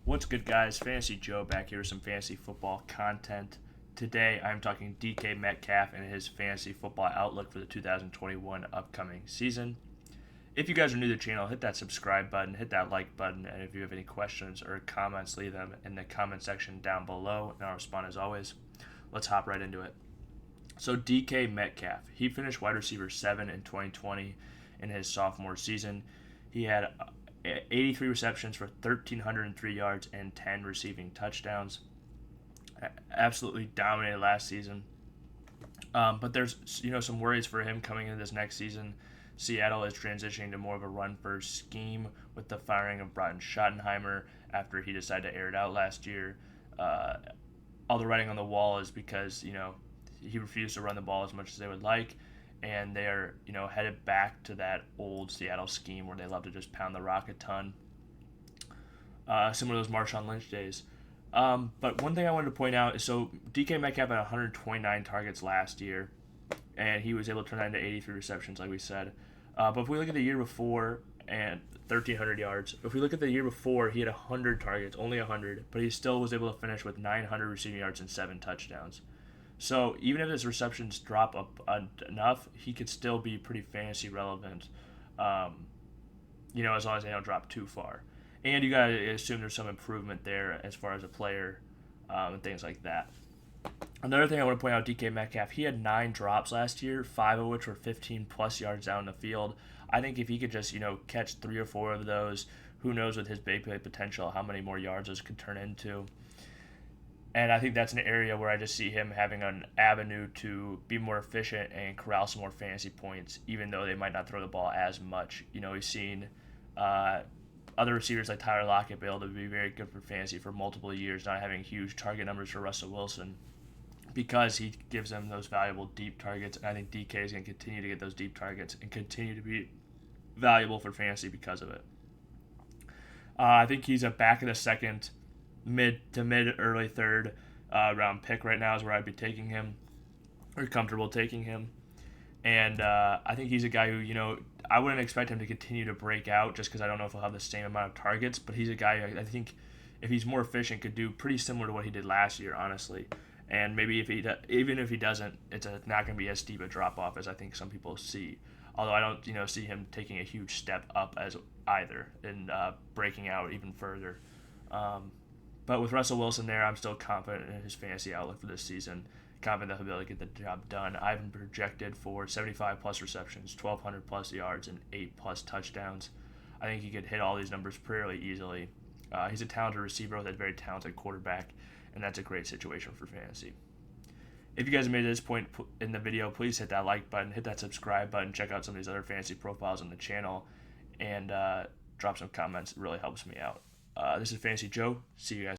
What's good, guys? Fantasy Joe back here with some fantasy football content. Today, I'm talking DK Metcalf and his fantasy football outlook for the 2021 upcoming season. If you guys are new to the channel, hit that subscribe button, hit that like button, and if you have any questions or comments, leave them in the comment section down below, and I'll respond as always. Let's hop right into it. So DK Metcalf, he finished wide receiver 7 in 2020 in his sophomore season. He had 83 receptions for 1,303 yards and 10 receiving touchdowns. Absolutely dominated last season. But there's some worries for him coming into this next season. Seattle is transitioning to more of a run-first scheme with the firing of Brian Schottenheimer after he decided to air it out last year. All the writing on the wall is because he refused to run the ball as much as they would like, and they are headed back to that old Seattle scheme where they love to just pound the rock a ton, similar to those Marshawn Lynch days. But one thing I wanted to point out is, so DK Metcalf had 129 targets last year, and he was able to turn that into 83 receptions, like we said. But if we look at the year before, and 1,300 yards. If we look at the year before, he had 100 targets, only 100, but he still was able to finish with 900 receiving yards and 7 touchdowns. So even if his receptions drop up enough, he could still be pretty fantasy relevant, as long as they don't drop too far. And you got to assume there's some improvement there as far as a player and things like that. Another thing I want to point out, DK Metcalf, he had 9 drops last year, 5 of which were 15-plus yards down the field. I think if he could just, catch 3 or 4 of those, who knows with his big play potential how many more yards those could turn into. And I think that's an area where I just see him having an avenue to be more efficient and corral some more fantasy points, even though they might not throw the ball as much. We've seen other receivers like Tyler Lockett be able to be very good for fantasy for multiple years, not having huge target numbers for Russell Wilson, because he gives them those valuable deep targets. And I think DK is going to continue to get those deep targets and continue to be valuable for fantasy because of it. I think he's a back of the second, mid to early third round pick right now is where I'd be taking him, or comfortable taking him. And I think he's a guy who, I wouldn't expect him to continue to break out just because I don't know if he'll have the same amount of targets, but he's a guy who I think if he's more efficient could do pretty similar to what he did last year, honestly. And maybe even if he doesn't, it's not going to be as steep a drop-off as I think some people see. Although I don't, see him taking a huge step up as either and breaking out even further. But with Russell Wilson there, I'm still confident in his fantasy outlook for this season. Confident that he'll be able to get the job done. I've been projected for 75-plus receptions, 1,200-plus yards, and 8-plus touchdowns. I think he could hit all these numbers fairly easily. He's a talented receiver with a very talented quarterback, and that's a great situation for fantasy. If you guys have made it to this point in the video, please hit that like button, hit that subscribe button, check out some of these other fantasy profiles on the channel, and drop some comments. It really helps me out. This is Fantasy Joe. See you guys.